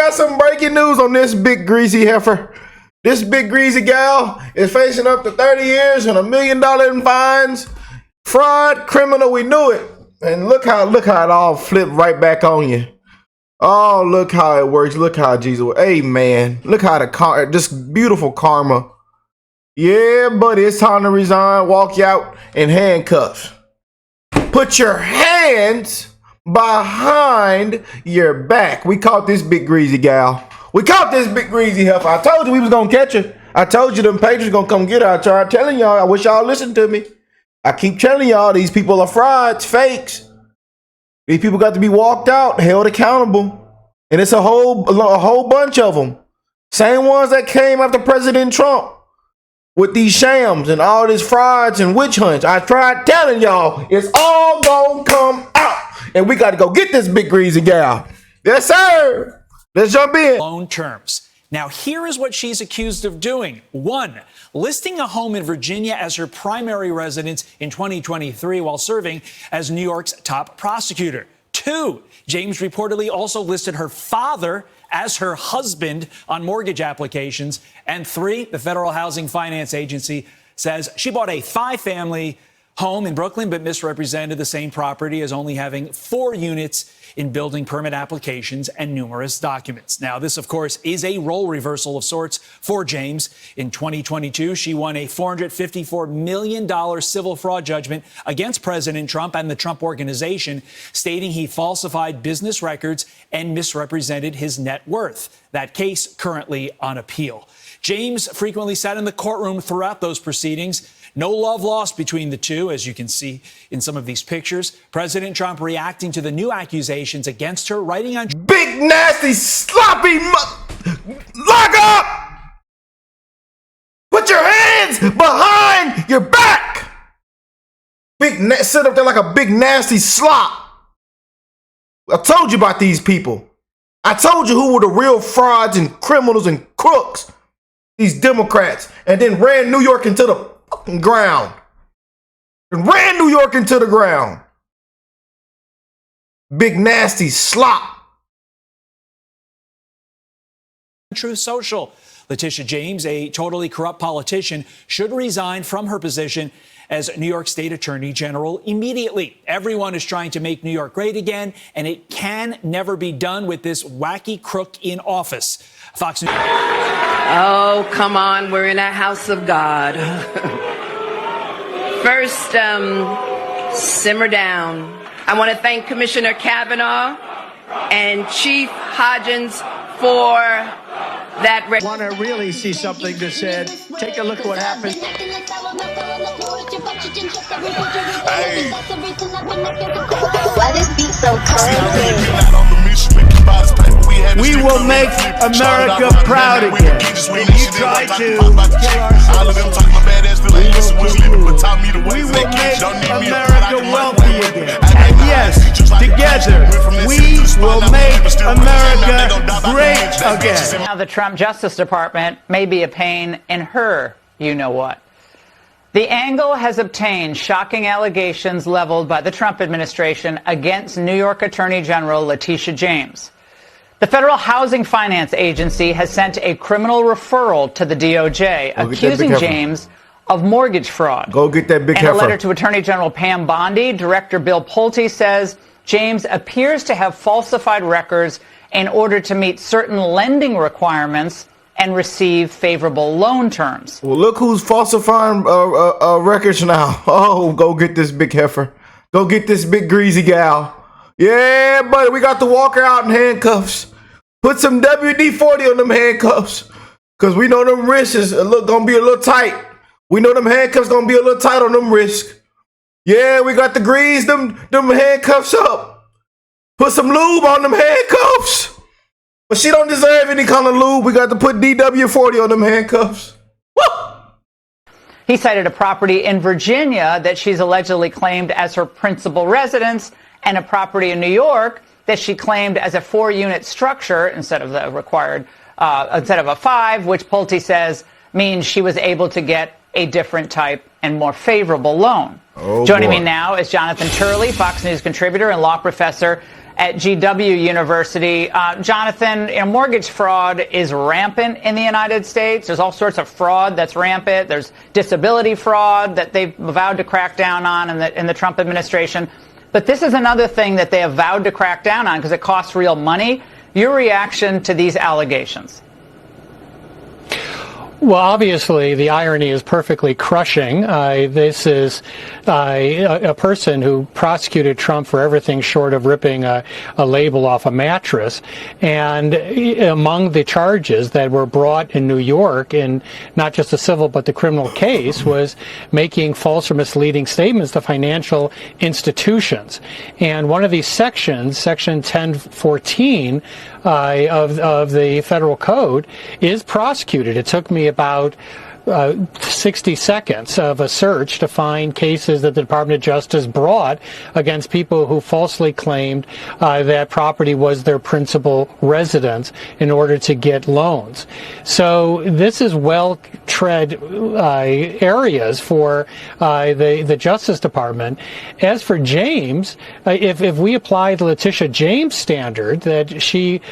got some breaking news on this big greasy heifer. This big greasy gal is facing up to 30 years and $1 million in fines. Fraud, criminal, we knew it. And look how it all flipped right back on you. Oh, look how it works. Look how Jesus, hey man, look how this beautiful karma. Yeah, buddy, it's time to resign. Walk you out in handcuffs. Put your hands behind your back. We caught this big greasy gal. We caught this big greasy heifer. I told you we was gonna catch her. I told you them patrons gonna come get her. I tried telling y'all. I wish y'all listened to me. I keep telling y'all these people are frauds, fakes. These people got to be walked out, held accountable, and it's a whole bunch of them. Same ones that came after President Trump with these shams and all these frauds and witch hunts. I tried telling y'all it's all gonna come out, and we got to go get this big greasy gal. Yes, sir. Let's jump in. Loan terms. Now, here is what she's accused of doing. 1, listing a home in Virginia as her primary residence in 2023 while serving as New York's top prosecutor. 2, James reportedly also listed her father as her husband on mortgage applications. And 3, the Federal Housing Finance Agency says she bought a 5-family home in Brooklyn, but misrepresented the same property as only having 4 units in building permit applications and numerous documents. Now, this, of course, is a role reversal of sorts for James. In 2022, she won a $454 million civil fraud judgment against President Trump and the Trump Organization, stating he falsified business records and misrepresented his net worth. That case currently on appeal. James frequently sat in the courtroom throughout those proceedings. No love lost between the two, as you can see in some of these pictures. President Trump reacting to the new accusations against her, writing on big, nasty, sloppy lock up! Put your hands behind your back! Sit up there like a big, nasty slop. I told you about these people. I told you who were the real frauds and criminals and crooks. These Democrats. And then ran New York into the ground. And ran New York into the ground. Big nasty slop. Truth Social. Letitia James, a totally corrupt politician, should resign from her position as New York State Attorney General immediately. Everyone is trying to make New York great again, and it can never be done with this wacky crook in office. Fox News. Oh, come on. We're in a house of God. First, simmer down. I want to thank Commissioner Kavanaugh and Chief Hodgins for that. Want to really see something that said, take a look at what happened. Hey. Why this beat so cold? We will make America proud again. When you try to we will make America wealthy again. And yes, together, we will make America great again. Now the Trump Justice Department may be a pain in her you-know-what. The angle has obtained shocking allegations leveled by the Trump administration against New York Attorney General Letitia James. The Federal Housing Finance Agency has sent a criminal referral to the DOJ accusing James of mortgage fraud. Go get that big heifer. In a letter to Attorney General Pam Bondi, Director Bill Pulte says James appears to have falsified records in order to meet certain lending requirements and receive favorable loan terms. Well, look who's falsifying records now. Oh, go get this big heifer. Go get this big greasy gal. Yeah, buddy, we got to walk her out in handcuffs. Put some WD-40 on them handcuffs. Because we know them wrists is gonna be a little tight. We know them handcuffs gonna be a little tight on them wrists. Yeah, we got to grease them handcuffs up. Put some lube on them handcuffs. But she don't deserve any kind of lube. We got to put DW-40 on them handcuffs. Woo! He cited a property in Virginia that she's allegedly claimed as her principal residence and a property in New York that she claimed as a 4-unit structure instead of the required, instead of a 5, which Pulte says means she was able to get a different type and more favorable loan. Oh, Joining me now is Jonathan Turley, Fox News contributor and law professor at GW University. Jonathan, mortgage fraud is rampant in the United States. There's all sorts of fraud that's rampant. There's disability fraud that they've vowed to crack down on in the Trump administration. But this is another thing that they have vowed to crack down on because it costs real money. Your reaction to these allegations? Well, obviously, the irony is perfectly crushing. This is a person who prosecuted Trump for everything short of ripping a label off a mattress. And among the charges that were brought in New York in not just the civil but the criminal case was making false or misleading statements to financial institutions. And one of these sections, Section 1014 of the federal code, is prosecuted. It took me about 60 seconds of a search to find cases that the Department of Justice brought against people who falsely claimed that property was their principal residence in order to get loans. So this is well-tread areas for the Justice Department. As for James, if we apply the Letitia James standard that she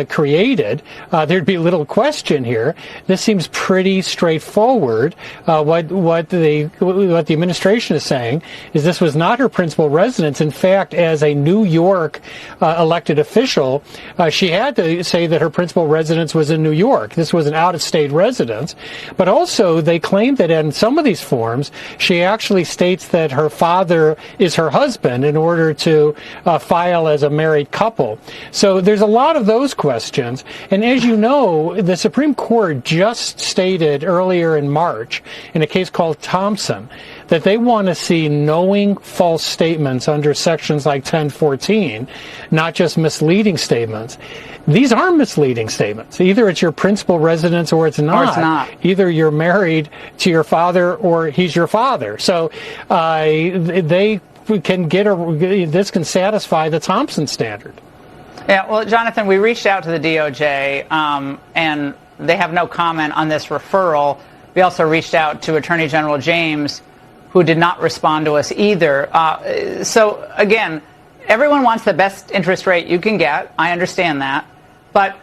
created, there'd be little question here. This seems pretty straightforward. What the administration is saying is this was not her principal residence. In fact, as a New York elected official, she had to say that her principal residence was in New York. This was an out-of-state residence. But also, they claim that in some of these forms, she actually states that her father is her husband in order to file as a married couple. So there's a lot of those questions. And as you know, the Supreme Court just stated earlier in March in a case called Thompson that they want to see knowing false statements under sections like 1014, not just misleading statements. These are misleading statements. Either it's your principal residence or it's not. Or it's not. Either you're married to your father or he's your father. So they can this can satisfy the Thompson standard. Yeah, well, Jonathan, we reached out to the DOJ, and they have no comment on this referral. We also reached out to Attorney General James, who did not respond to us either. So, again, everyone wants the best interest rate you can get. I understand that. But,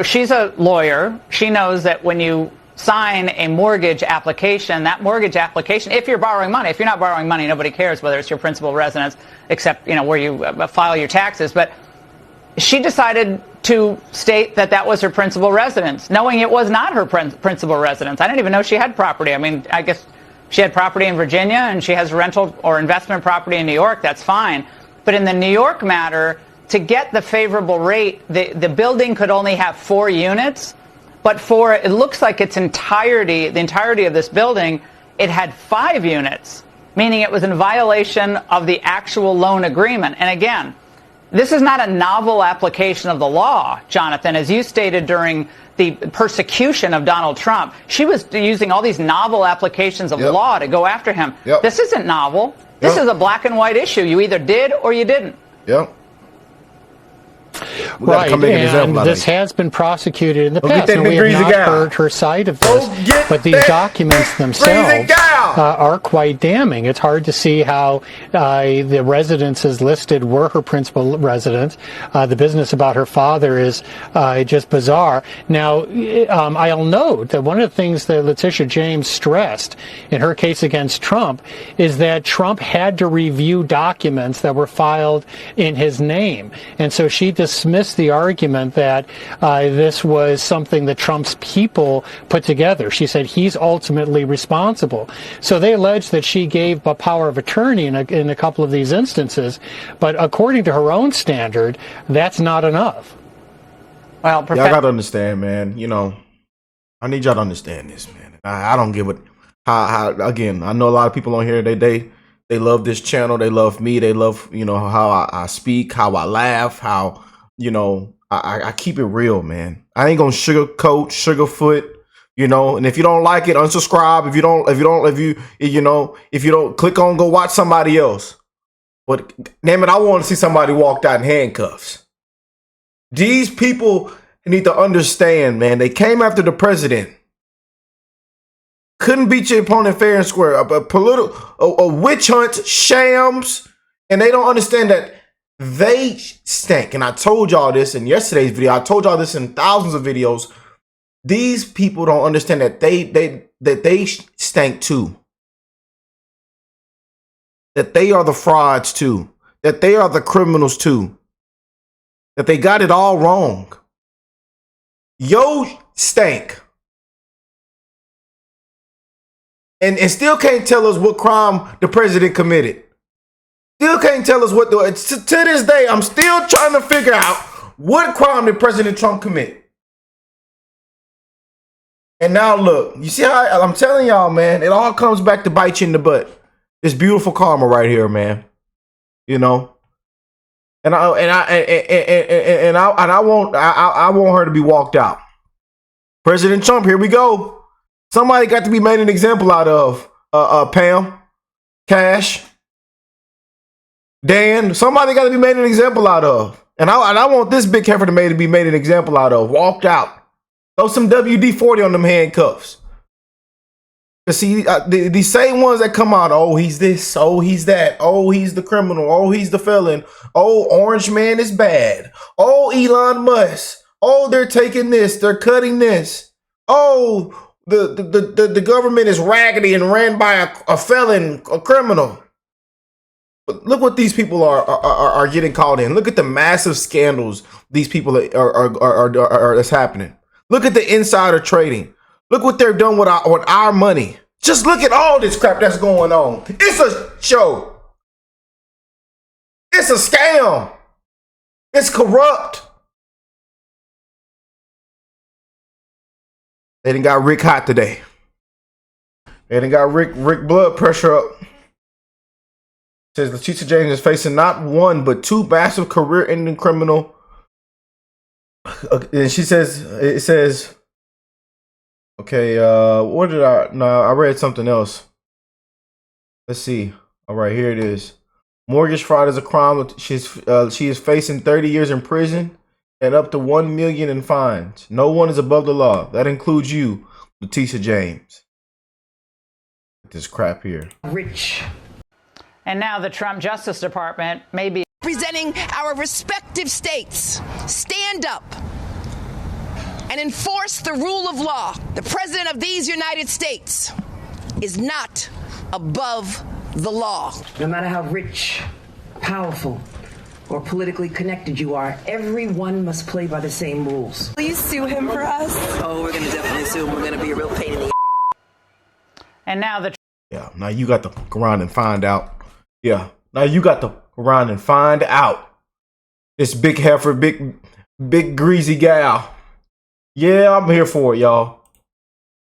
she's a lawyer. She knows that when you sign a mortgage application, that mortgage application, if you're borrowing money, if you're not borrowing money, nobody cares whether it's your principal residence, except, where you file your taxes. But she decided to state that that was her principal residence, knowing it was not her principal residence. I didn't even know she had property. I mean, I guess she had property in Virginia and she has rental or investment property in New York. That's fine. But in the New York matter, to get the favorable rate, the building could only have 4 units. But it looks like the entirety of this building, it had 5 units, meaning it was in violation of the actual loan agreement. And again, this is not a novel application of the law, Jonathan. As you stated during the persecution of Donald Trump, she was using all these novel applications of law to go after him. This isn't novel. This is a black and white issue. You either did or you didn't. Right, and this has been prosecuted in the past, and we have not heard her side of this. But these documents themselves are quite damning. It's hard to see how the residences listed were her principal residence. The business about her father is just bizarre. Now, I'll note that one of the things that Letitia James stressed in her case against Trump is that Trump had to review documents that were filed in his name. And so she dismissed the argument that this was something that Trump's people put together. She said he's ultimately responsible. So they allege that she gave a power of attorney in a couple of these instances, but according to her own standard, that's not enough. Well, y'all gotta understand, man. I need y'all to understand this, man. I don't give it. How again? I know a lot of people on here. They love this channel. They love me. They love how I speak, how I laugh, how I keep it real, man. I ain't gonna sugarfoot, and if you don't like it, unsubscribe. If you don't click on, go watch somebody else. But damn it, I want to see somebody walked out in handcuffs. These people need to understand, man. They came after the president. Couldn't beat your opponent fair and square. A witch hunt, shams, and they don't understand that They stink. And I told y'all this in yesterday's video. I told y'all this in thousands of videos. These people don't understand that they stink too. That they are the frauds too. That they are the criminals too. That they got it all wrong. Yo stank. And still can't tell us what crime the president committed. Still can't tell us what to this day, I'm still trying to figure out what crime did President Trump commit. And now look, you see how I'm telling y'all, man, it all comes back to bite you in the butt. This beautiful karma right here, man. You know? And I want her to be walked out. President Trump, here we go. Somebody got to be made an example out of. Pam, Cash, Dan. Somebody got to be made an example out of. And I want this big heifer to be made an example out of. Walked out. Throw some WD-40 on them handcuffs. See, these same ones that come out, oh, he's this, oh, he's that, oh, he's the criminal, oh, he's the felon, oh, Orange Man is bad, oh, Elon Musk, oh, they're taking this, they're cutting this, oh, the government is raggedy and ran by a felon, a criminal. But look what these people are getting caught in. Look at the massive scandals these people are that's happening. Look at the insider trading. Look what they're done with our money. Just look at all this crap that's going on. It's a show. It's a scam. It's corrupt. They done got Rick hot today. They done got Rick blood pressure up. Says Letitia James is facing not one but two massive career-ending criminal. And she says, it says, okay, what did I read something else. Let's see. All right, here it is. Mortgage fraud is a crime. She is facing 30 years in prison and up to $1 million in fines. No one is above the law. That includes you, Letitia James. This crap here. Rich. And now the Trump Justice Department may be representing our respective states. Stand up and enforce the rule of law. The president of these United States is not above the law. No matter how rich, powerful, or politically connected you are, everyone must play by the same rules. Please sue him for us. Oh, we're going to definitely sue him. We're going to be a real pain in the And now the Yeah, now you got to go around and find out. Yeah, now you got to go around and find out. This big heifer, big greasy gal. Yeah, I'm here for it, y'all.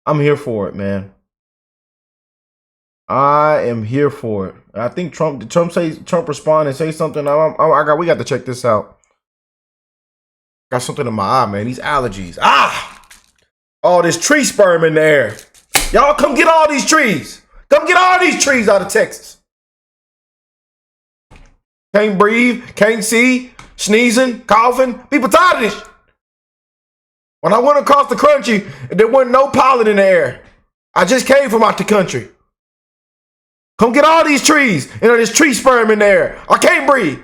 I'm here for it, man. I am here for it. I think Trump respond and say something. We got to check this out. Got something in my eye, man. These allergies. All this tree sperm in the air. Y'all come get all these trees. Come get all these trees out of Texas. Can't breathe, can't see, sneezing, coughing. People tired of this. When I went across the country, there wasn't no pollen in the air. I just came from out the country. Come get all these trees. There's tree sperm in there. I can't breathe.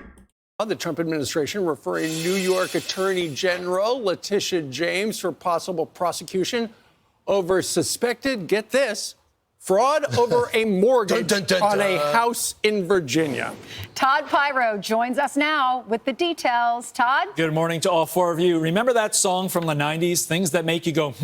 The Trump administration referring New York Attorney General Letitia James for possible prosecution over suspected, get this, fraud over a mortgage on a house in Virginia. Todd Pyro joins us now with the details. Todd? Good morning to all four of you. Remember that song from the 90s, Things That Make You Go,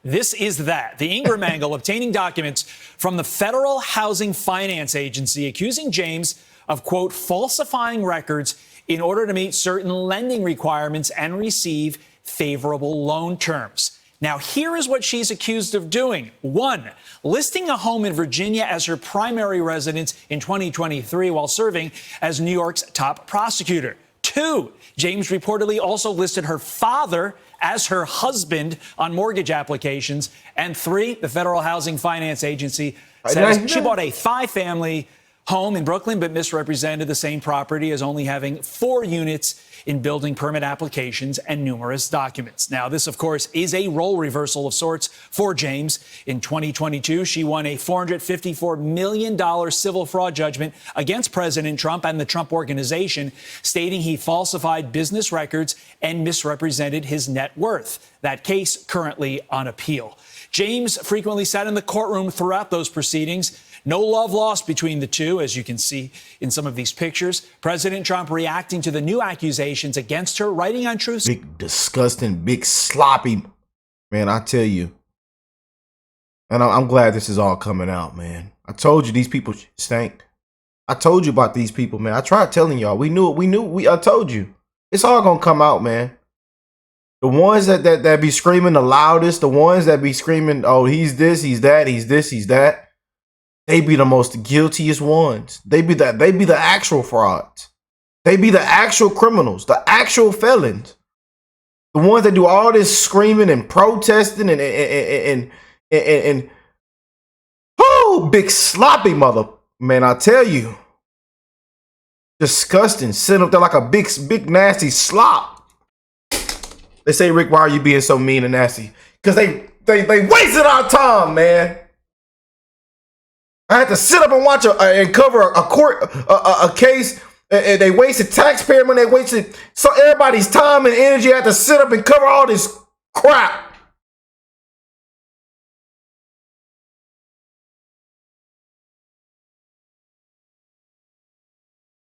This is that. The Ingram angle obtaining documents from the Federal Housing Finance Agency accusing James of, quote, falsifying records in order to meet certain lending requirements and receive favorable loan terms. Now, here is what she's accused of doing. 1, listing a home in Virginia as her primary residence in 2023 while serving as New York's top prosecutor. 2, James reportedly also listed her father as her husband on mortgage applications. And 3, the Federal Housing Finance Agency says she bought a 5-family home in Brooklyn, but misrepresented the same property as only having 4 units in building permit applications and numerous documents. Now, this, of course, is a role reversal of sorts for James. In 2022, she won a $454 million civil fraud judgment against President Trump and the Trump Organization, stating he falsified business records and misrepresented his net worth. That case currently on appeal. James frequently sat in the courtroom throughout those proceedings. No love lost between the two, as you can see in some of these pictures. President Trump reacting to the new accusations against her, writing on Truth. Big, disgusting, big, sloppy. Man, I tell you. And I'm glad this is all coming out, man. I told you these people stink. I told you about these people, man. I tried telling y'all. We knew it. I told you. It's all going to come out, man. The ones that be screaming the loudest, the ones that be screaming, oh, he's this, he's that, he's this, he's that. They be the most guiltiest ones. They be the actual frauds. They be the actual criminals, the actual felons. The ones that do all this screaming and protesting and oh, big sloppy mother. Man, I tell you. Disgusting. Sitting up there like a big nasty slop. They say, Rick, why are you being so mean and nasty? Because they wasted our time, man. I had to sit up and watch and cover a case, and they wasted taxpayer money. They wasted so everybody's time and energy. I had to sit up and cover all this crap.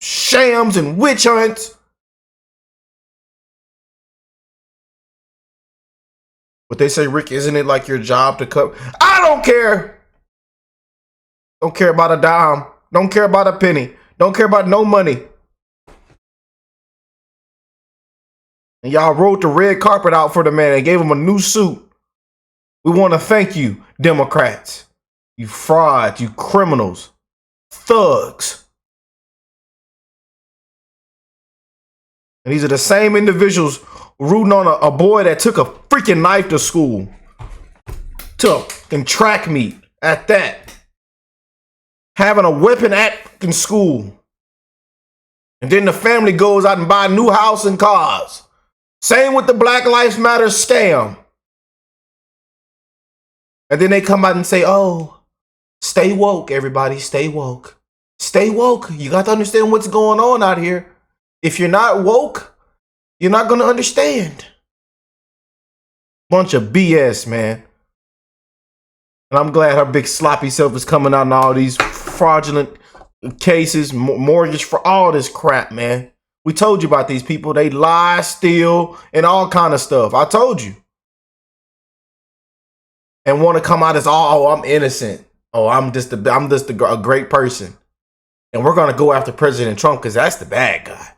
Shams and witch hunts. But they say, Rick, isn't it like your job to cover? I don't care. Don't care about a dime. Don't care about a penny. Don't care about no money. And y'all rolled the red carpet out for the man and gave him a new suit. We want to thank you, Democrats. You frauds, you criminals, thugs. And these are the same individuals rooting on a boy that took a freaking knife to school. In track meet at that. Having a weapon in school. And then the family goes out and buy a new house and cars. Same with the Black Lives Matter scam. And then they come out and say, oh, stay woke, everybody, stay woke. Stay woke. You got to understand what's going on out here. If you're not woke, you're not going to understand. Bunch of BS, man. And I'm glad her big sloppy self is coming out in all these fraudulent cases, mortgage for all this crap, man. We told you about these people. They lie, steal, and all kind of stuff. I told you. And want to come out as, oh, I'm innocent. Oh, I'm just a great person. And we're going to go after President Trump because that's the bad guy.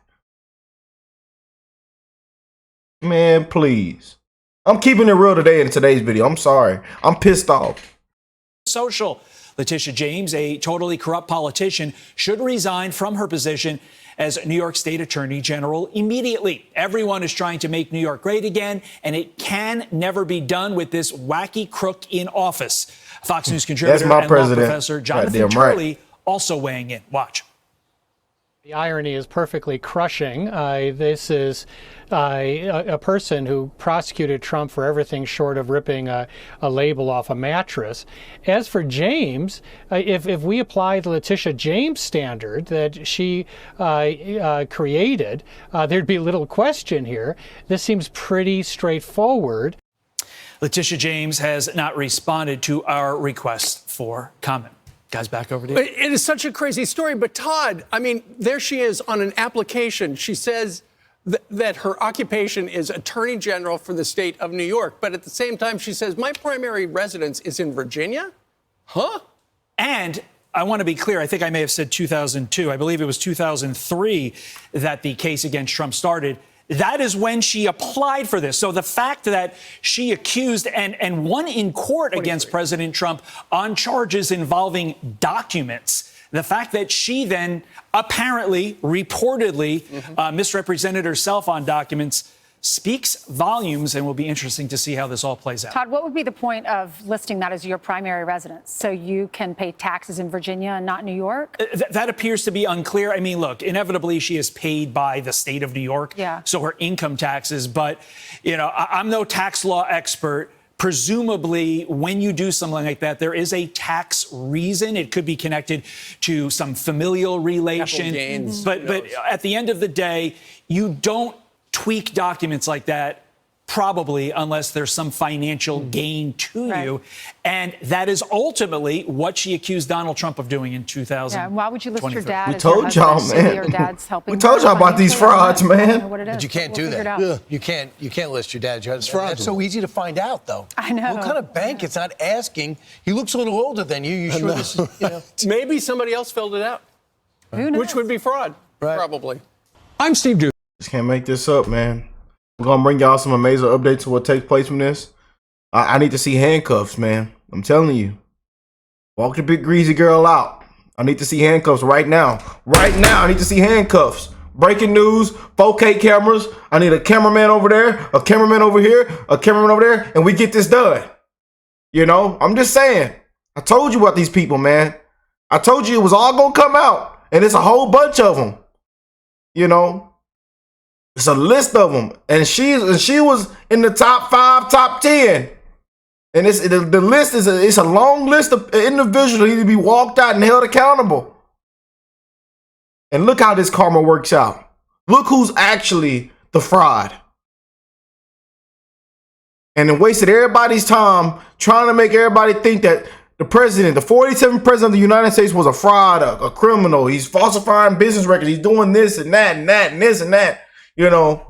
Man, please. I'm keeping it real today in today's video. I'm sorry. I'm pissed off. Social. Letitia James, a totally corrupt politician, should resign from her position as New York State Attorney General immediately. Everyone is trying to make New York great again, and it can never be done with this wacky crook in office. Fox News contributor and law professor Jonathan Turley also weighing in. Watch. The irony is perfectly crushing. This is a person who prosecuted Trump for everything short of ripping a label off a mattress. As for James, if we apply the Letitia James standard that she created, there'd be little question here. This seems pretty straightforward. Letitia James has not responded to our request for comment. Guys, back over to you. It is such a crazy story. But Todd, I mean, there she is on an application. She says that her occupation is Attorney General for the state of New York. But at the same time, she says, my primary residence is in Virginia? Huh? And I want to be clear. I think I may have said 2002. I believe it was 2003 that the case against Trump started. That is when she applied for this. So the fact that she accused and won in court against President Trump on charges involving documents, the fact that she then apparently, reportedly misrepresented herself on documents speaks volumes, and will be interesting to see how this all plays out. Todd, what would be the point of listing that as your primary residence? So you can pay taxes in Virginia and not New York? That appears to be unclear. I mean, look, inevitably she is paid by the state of New York, so her income taxes. But, you know, I'm no tax law expert. Presumably, when you do something like that, there is a tax reason. It could be connected to some familial relation. But at the end of the day, you don't tweak documents like that, probably, unless there's some financial gain to you. And that is ultimately what she accused Donald Trump of doing in 2000. Yeah, why would you list your dad? We told y'all, man. Your dad's helping we told y'all about these frauds, man. But you can't do that. You can't list your dad. It's fraud. That's so easy to find out, though. I know. What kind of bank? It's not asking. He looks a little older than you. You sure this is, you know? Maybe somebody else filled it out. Who knows? Which would be fraud, probably. I'm Steve Doocy. Just can't make this up, man. We're gonna bring y'all some amazing updates to what takes place from this. I need to see handcuffs, man. I'm telling you. Walk the big greasy girl out. I need to see handcuffs right now. Right now, I need to see handcuffs. Breaking news, 4K cameras. I need a cameraman over there, a cameraman over here, a cameraman over there, and we get this done. You know, I'm just saying. I told you about these people, man. I told you it was all gonna come out, and it's a whole bunch of them. You know. It's a list of them, and she was in the top 5, top 10, and the list is it's a long list of individuals that need to be walked out and held accountable. And look how this karma works out. Look who's actually the fraud, and it wasted everybody's time trying to make everybody think that the president, the 47th president of the United States, was a fraud, a criminal. He's falsifying business records. He's doing this and that and that and this and that. You know,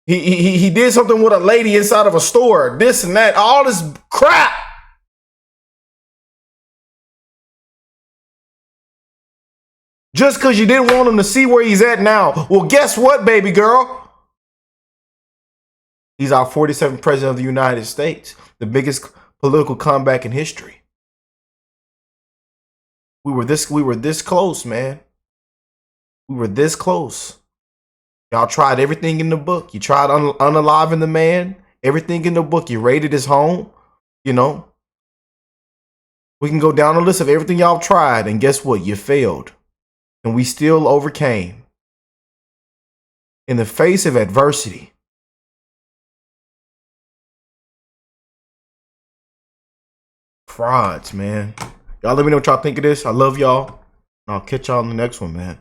he did something with a lady inside of a store, this and that, all this crap. Just because you didn't want him to see where he's at now. Well, guess what, baby girl? He's our 47th president of the United States, the biggest political comeback in history. We were this close, man. We were this close. Y'all tried everything in the book. You tried unaliving the man. Everything in the book. You raided his home. You know. We can go down the list of everything y'all tried. And guess what? You failed. And we still overcame. In the face of adversity. Frauds, man. Y'all let me know what y'all think of this. I love y'all. And I'll catch y'all on the next one, man.